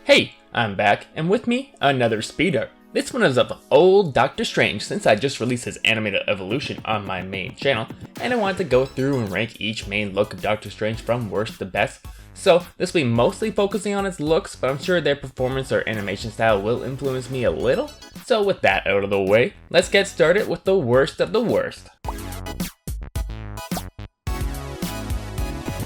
Hey, I'm back, and with me, another speedart. This one is of old Doctor Strange, since I just released his animated evolution on my main channel, and I wanted to go through and rank each main look of Doctor Strange from worst to best. So this will be mostly focusing on his looks, but I'm sure their performance or animation style will influence me a little. So with that out of the way, let's get started with the worst of the worst.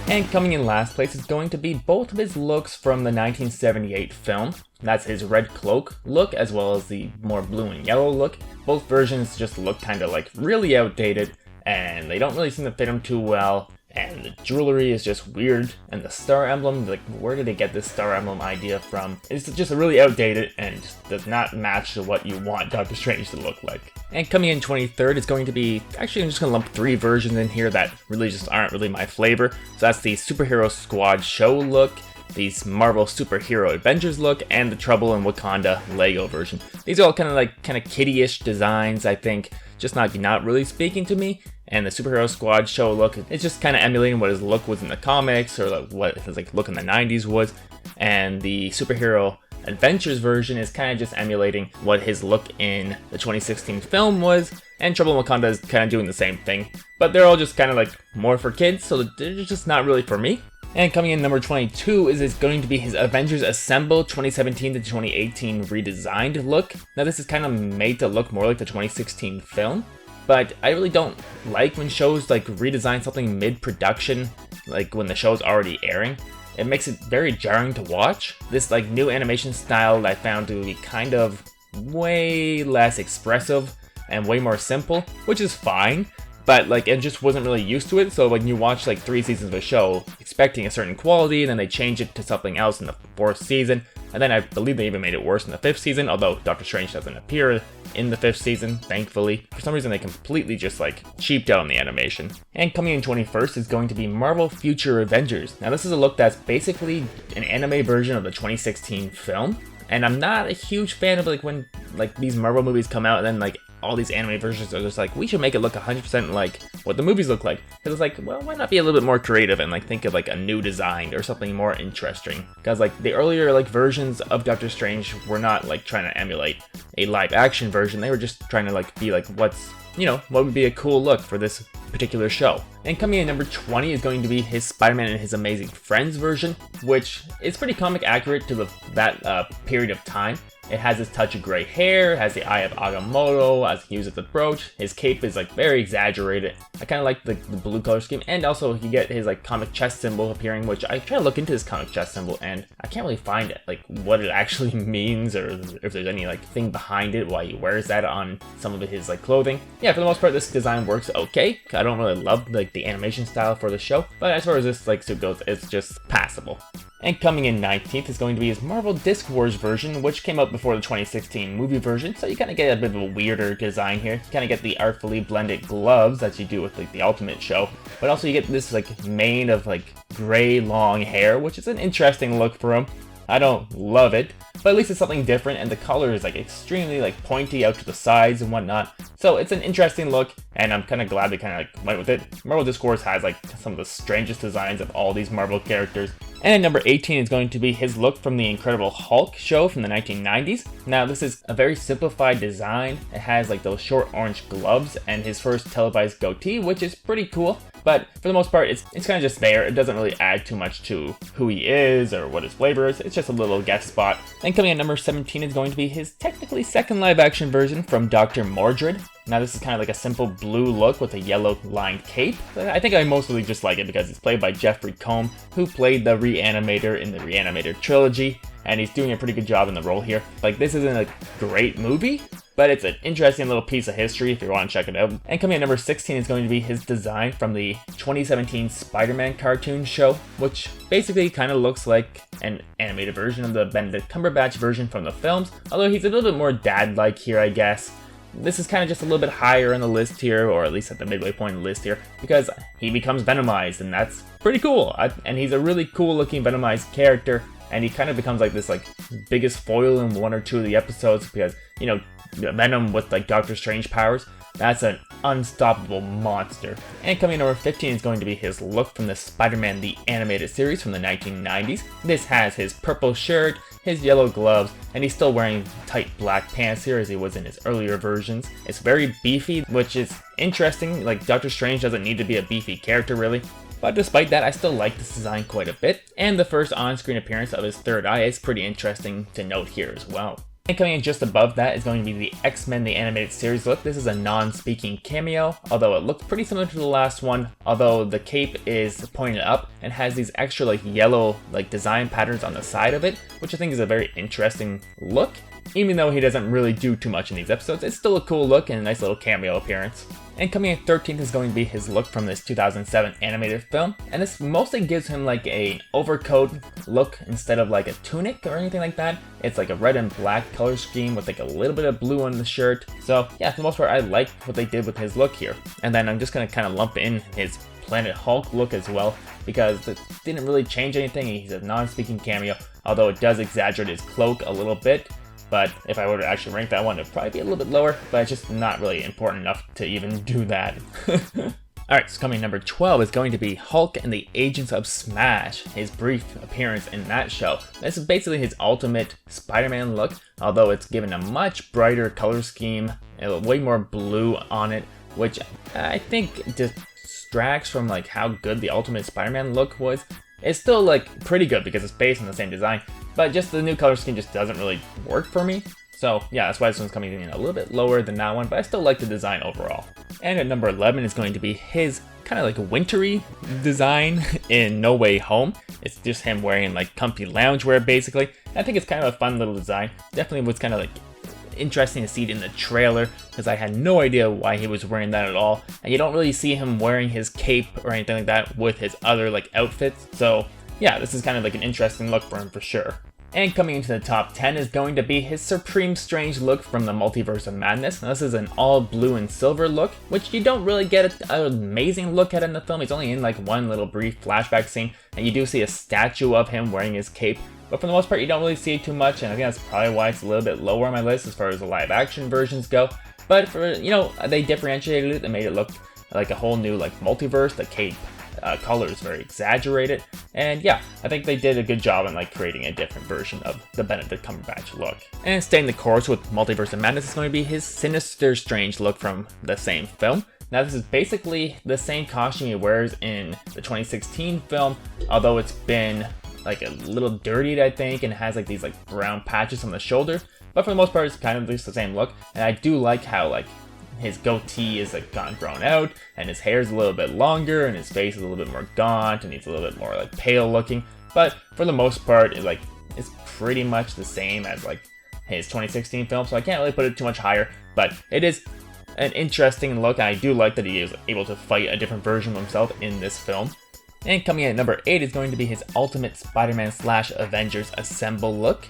And coming in last place is going to be both of his looks from the 1978 film. That's his red cloak look as well as the more blue and yellow look. Both versions just look kind of like really outdated and they don't really seem to fit him too well. And the jewelry is just weird, and the star emblem, like where did they get this star emblem idea from? It's just really outdated and just does not match to what you want Doctor Strange to look like. And coming in 23rd is going to be, actually I'm just going to lump three versions in here that really just aren't really my flavor. So that's the Superhero Squad show look, the Marvel Superhero Avengers look, and the Trouble in Wakanda Lego version. These are all kind of kiddie-ish designs, I think, just not really speaking to me. And the Superhero Squad show look, it's just kind of emulating what his look was in the comics, or like what his look in the 90s was. And the Superhero Adventures version is kind of just emulating what his look in the 2016 film was. And Trouble in Wakanda is kind of doing the same thing. But they're all just kind of like more for kids, so they're just not really for me. And coming in number 22 is going to be his Avengers Assemble 2017 to 2018 redesigned look. Now this is kind of made to look more like the 2016 film. But I really don't like when shows like redesign something mid-production, like when the show's already airing. It makes it very jarring to watch. This like new animation style I found to be kind of way less expressive and way more simple, which is fine. But like it just wasn't really used to it, so when you watch like 3 seasons of a show expecting a certain quality, and then they change it to something else in the 4th season, and then I believe they even made it worse in the 5th season, although Doctor Strange doesn't appear in the 5th season, thankfully. For some reason they completely just like cheaped out on the animation. And coming in 21st is going to be Marvel Future Avengers. Now this is a look that's basically an anime version of the 2016 film, and I'm not a huge fan of like when like these Marvel movies come out and then like all these anime versions are just like, we should make it look 100% like what the movies look like. Because it's like, well, why not be a little bit more creative and like think of like a new design or something more interesting? Because like the earlier like versions of Doctor Strange were not like trying to emulate a live action version. They were just trying to like be like, what's, you know, what would be a cool look for this particular show. And coming in number 20 is going to be his Spider-Man and His Amazing Friends version, which is pretty comic accurate to that period of time. It has this touch of gray hair, has the eye of Agamotto as he uses the brooch. His cape is like very exaggerated. I kind of like the blue color scheme, and also you get his like comic chest symbol appearing, which I try to look into this comic chest symbol and I can't really find it, like what it actually means or if there's any like thing behind it why he wears that on some of his like clothing. Yeah, for the most part this design works okay. I don't really love like the animation style for the show, but as far as this like suit goes, it's just passable. And coming in 19th is going to be his Marvel Disc Wars version, which came out before the 2016 movie version, so you kind of get a bit of a weirder design here. You kind of get the artfully blended gloves that you do with like the Ultimate show, but also you get this like mane of like gray long hair, which is an interesting look for him. I don't love it, but at least it's something different, and the color is like extremely like pointy out to the sides and whatnot. So it's an interesting look, and I'm kind of glad they kind of like went with it. Marvel Disc Wars has like some of the strangest designs of all these Marvel characters. And at number 18 is going to be his look from the Incredible Hulk show from the 1990s. Now this is a very simplified design. It has like those short orange gloves and his first televised goatee, which is pretty cool. But for the most part, it's kind of just there. It doesn't really add too much to who he is or what his flavor is. It's just a little guest spot. And coming at number 17 is going to be his technically second live action version from Dr. Mordred. Now this is kind of like a simple blue look with a yellow lined cape. I think I mostly just like it because it's played by Jeffrey Combs, who played the Reanimator in the Reanimator trilogy, and he's doing a pretty good job in the role here. Like this isn't a great movie, but it's an interesting little piece of history if you want to check it out. And coming at number 16 is going to be his design from the 2017 Spider-Man cartoon show, which basically kind of looks like an animated version of the Benedict Cumberbatch version from the films, although he's a little bit more dad-like here, I guess. This is kind of just a little bit higher on the list here, or at least at the midway point of the list here, because he becomes Venomized, and that's pretty cool. And he's a really cool looking Venomized character, and he kind of becomes like this like biggest foil in 1 or 2 of the episodes, because, you know, Venom with like Doctor Strange powers, that's an unstoppable monster. And coming in number 15 is going to be his look from the Spider-Man the Animated Series from the 1990s. This has his purple shirt, his yellow gloves, and he's still wearing tight black pants here as he was in his earlier versions. It's very beefy, which is interesting. Like, Doctor Strange doesn't need to be a beefy character really. But despite that, I still like this design quite a bit, and the first on-screen appearance of his third eye is pretty interesting to note here as well. And coming in just above that is going to be the X-Men the Animated Series look. This is a non-speaking cameo, although it looks pretty similar to the last one, although the cape is pointed up and has these extra like yellow like design patterns on the side of it, which I think is a very interesting look. Even though he doesn't really do too much in these episodes, it's still a cool look and a nice little cameo appearance. And coming in 13th is going to be his look from this 2007 animated film, and this mostly gives him like an overcoat look instead of like a tunic or anything like that. It's like a red and black color scheme with like a little bit of blue on the shirt. So yeah, for the most part, I like what they did with his look here. And then I'm just gonna kind of lump in his Planet Hulk look as well, because it didn't really change anything. He's a non-speaking cameo, although it does exaggerate his cloak a little bit. But if I were to actually rank that one, it'd probably be a little bit lower, but it's just not really important enough to even do that. Alright, so coming number 12 is going to be Hulk and the Agents of Smash, his brief appearance in that show. This is basically his ultimate Spider-Man look, although it's given a much brighter color scheme, way more blue on it, which I think distracts from like how good the Ultimate Spider-Man look was. It's still like pretty good because it's based on the same design, but just the new color scheme just doesn't really work for me. So yeah, that's why this one's coming in a little bit lower than that one, but I still like the design overall. And at number 11 is going to be his kind of like wintry design in No Way Home. It's just him wearing like comfy loungewear basically. I think it's kind of a fun little design. Definitely was kind of like interesting to see it in the trailer because I had no idea why he was wearing that at all, and you don't really see him wearing his cape or anything like that with his other like outfits. So yeah, this is kind of like an interesting look for him for sure. And coming into the top 10 is going to be his Supreme Strange look from the Multiverse of Madness. Now, this is an all blue and silver look, which you don't really get an amazing look at in the film. He's only in like one little brief flashback scene, and you do see a statue of him wearing his cape. But for the most part, you don't really see it too much, and I think that's probably why it's a little bit lower on my list as far as the live action versions go. But for, you know, they differentiated it, they made it look like a whole new like multiverse. The cape color is very exaggerated, and yeah, I think they did a good job in like creating a different version of the Benedict Cumberbatch look. And staying the course with Multiverse of Madness is going to be his Sinister Strange look from the same film. Now this is basically the same costume he wears in the 2016 film, although it's been like a little dirtied, I think, and has like these like brown patches on the shoulder. But for the most part, it's kind of just the same look. And I do like how like his goatee is like gone grown out, and his hair is a little bit longer, and his face is a little bit more gaunt, and he's a little bit more like pale looking. But for the most part, it's pretty much the same as like his 2016 film. So I can't really put it too much higher. But it is an interesting look, and I do like that he is able to fight a different version of himself in this film. And coming in at number 8 is going to be his Ultimate Spider-Man / Avengers Assemble look.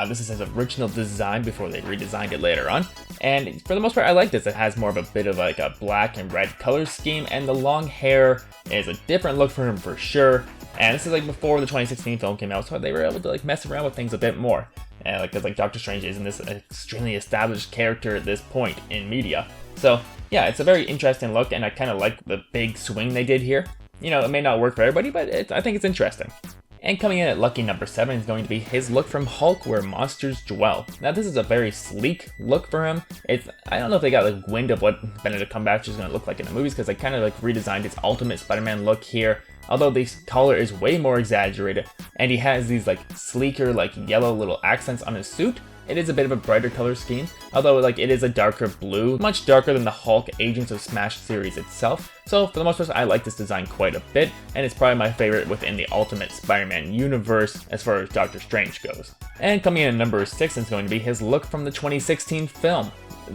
This is his original design before they redesigned it later on. And for the most part, I like this. It has more of a bit of like a black and red color scheme, and the long hair is a different look for him for sure. And this is like before the 2016 film came out, so they were able to like mess around with things a bit more. And like, cause like Doctor Strange isn't this extremely established character at this point in media. So yeah, it's a very interesting look, and I kind of like the big swing they did here. You know, it may not work for everybody, but I think it's interesting. And coming in at lucky number 7 is going to be his look from Hulk, Where Monsters Dwell. Now this is a very sleek look for him. I don't know if they got like wind of what Benedict Cumberbatch is going to look like in the movies, because they kind of like redesigned his Ultimate Spider-Man look here. Although this color is way more exaggerated, and he has these like sleeker like yellow little accents on his suit. It is a bit of a brighter color scheme, although like it is a darker blue, much darker than the Hulk Agents of Smash series itself. So for the most part, I like this design quite a bit, and it's probably my favorite within the Ultimate Spider-Man universe as far as Doctor Strange goes. And coming in at number 6 is going to be his look from the 2016 film,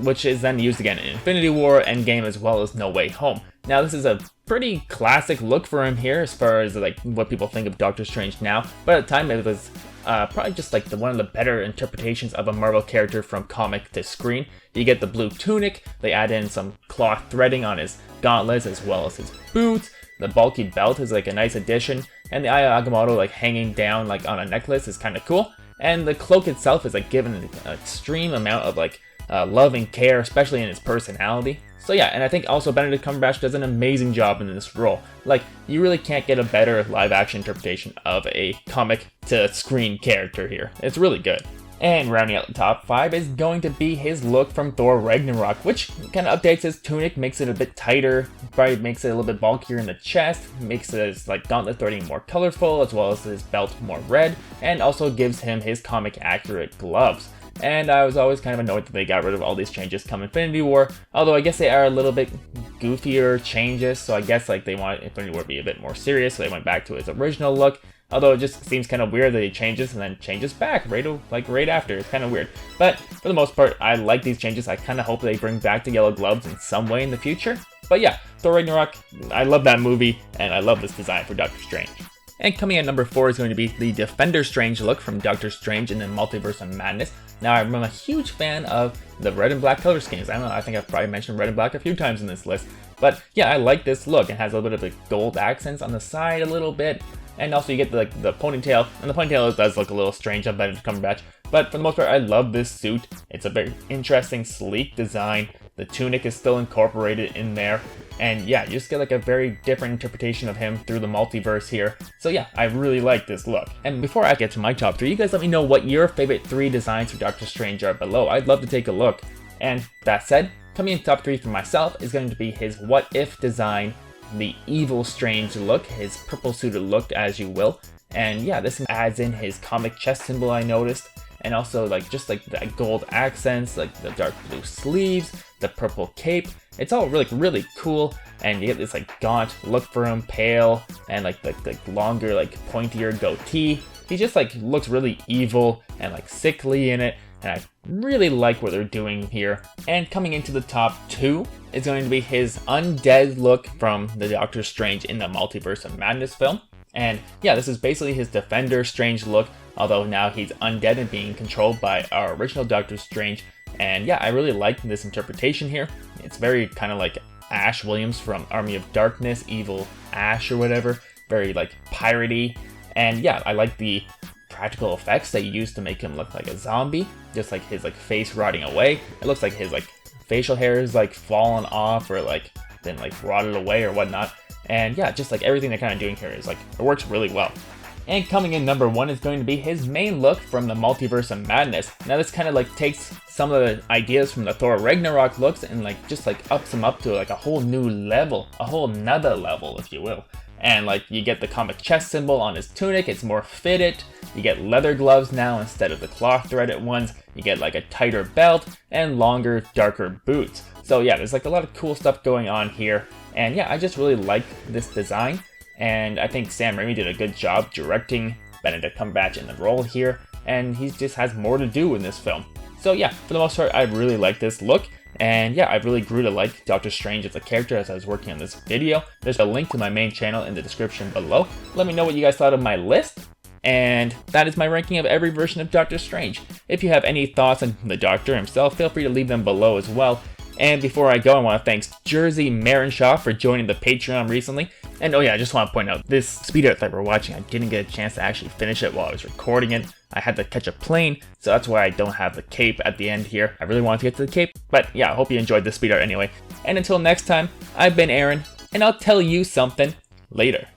which is then used again in Infinity War, Endgame, as well as No Way Home. Now this is a pretty classic look for him here as far as like what people think of Doctor Strange now, but at the time it was probably just like one of the better interpretations of a Marvel character from comic to screen. You get the blue tunic, they add in some cloth threading on his gauntlets as well as his boots. The bulky belt is like a nice addition, and the Eye of Agamotto like hanging down like on a necklace is kind of cool. And the cloak itself is like given an extreme amount of like love and care, especially in his personality. So yeah, and I think also Benedict Cumberbatch does an amazing job in this role. Like, you really can't get a better live-action interpretation of a comic-to-screen character here. It's really good. And rounding out the top 5 is going to be his look from Thor Ragnarok, which kind of updates his tunic, makes it a bit tighter, probably makes it a little bit bulkier in the chest, makes his gauntlet threading more colorful, as well as his belt more red, and also gives him his comic-accurate gloves. And I was always kind of annoyed that they got rid of all these changes come Infinity War, although I guess they are a little bit goofier changes, so I guess they wanted Infinity War to be a bit more serious, so they went back to his original look. Although it just seems kind of weird that he changes and then changes back right after. It's kind of weird. But for the most part, I like these changes. I kind of hope they bring back the yellow gloves in some way in the future. But yeah, Thor Ragnarok, I love that movie, and I love this design for Doctor Strange. And coming at number 4 is going to be the Defender Strange look from Doctor Strange in the Multiverse of Madness. Now, I'm a huge fan of the red and black color schemes. I don't know, I think I've probably mentioned red and black a few times in this list. But yeah, I like this look. It has a little bit of the gold accents on the side a little bit. And also you get the ponytail, and the ponytail does look a little strange on Benedict Cumberbatch. But for the most part, I love this suit. It's a very interesting, sleek design. The tunic is still incorporated in there. And yeah, you just get a very different interpretation of him through the multiverse here. So yeah, I really like this look. And before I get to my top 3, you guys let me know what your favorite 3 designs for Doctor Strange are below. I'd love to take a look. And that said, coming in top 3 for myself is going to be his What If design, the evil Strange look, his purple suited look, as you will. And yeah, this adds in his comic chest symbol, I noticed, and also just the gold accents, the dark blue sleeves, the purple cape. It's all really cool, and you get this gaunt look for him, pale, and the longer pointier goatee. He just looks really evil and sickly in it, and I really like what they're doing here. And coming into the top 2 is going to be his undead look from the Doctor Strange in the Multiverse of Madness film. And yeah, this is basically his Defender Strange look, although now he's undead and being controlled by our original Doctor Strange. And yeah, I really like this interpretation here. It's very kind of like Ash Williams from Army of Darkness, Evil Ash or whatever, very piratey. And yeah, I like the practical effects they used to make him look like a zombie, just his face rotting away. It looks like his facial hair is fallen off or been rotted away or whatnot. And yeah, just everything they're kind of doing here is it works really well. And coming in number 1 is going to be his main look from the Multiverse of Madness. Now this kind of takes some of the ideas from the Thor Ragnarok looks and just ups them up to a whole new level, a whole nother level, if you will. And you get the comic chest symbol on his tunic, it's more fitted. You get leather gloves now instead of the cloth threaded ones. You get a tighter belt and longer, darker boots. So yeah, there's a lot of cool stuff going on here. And yeah, I just really like this design. And I think Sam Raimi did a good job directing Benedict Cumberbatch in the role here. And he just has more to do in this film. So yeah, for the most part, I really like this look. And yeah, I really grew to like Doctor Strange as a character as I was working on this video. There's a link to my main channel in the description below. Let me know what you guys thought of my list. And that is my ranking of every version of Doctor Strange. If you have any thoughts on the Doctor himself, feel free to leave them below as well. And before I go, I want to thank Jersey Marenshaw for joining the Patreon recently. And oh yeah, I just want to point out, this speed art that we're watching, I didn't get a chance to actually finish it while I was recording it. I had to catch a plane, so that's why I don't have the cape at the end here. I really wanted to get to the cape, but yeah, I hope you enjoyed the speed art anyway. And until next time, I've been Aaron, and I'll tell you something later.